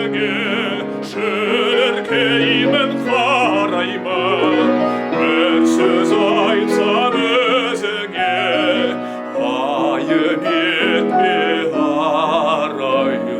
көзіңе шіркеймін қараймын, бір сөз айтсам өзіңе айып етпе арайлым.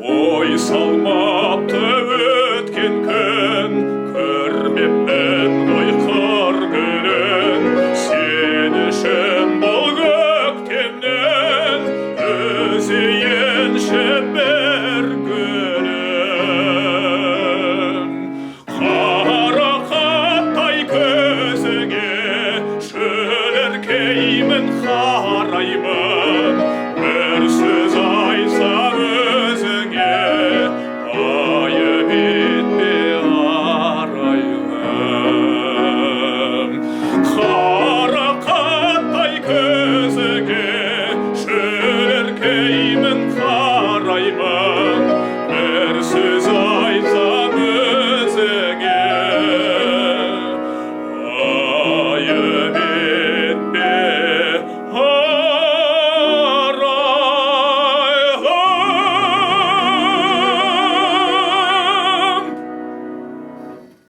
Ой салмапты өткен күн, көрмеппін ғой қыр гүлін. Сен үшін бұл көктемнен үзейінші бір гүлін. Қарақаттай көзіңе шөліркеймін қараймын, бір сөз айтсам өзіңе айып етпе арайлым. Қарақаттай көзіңе шөліркеймін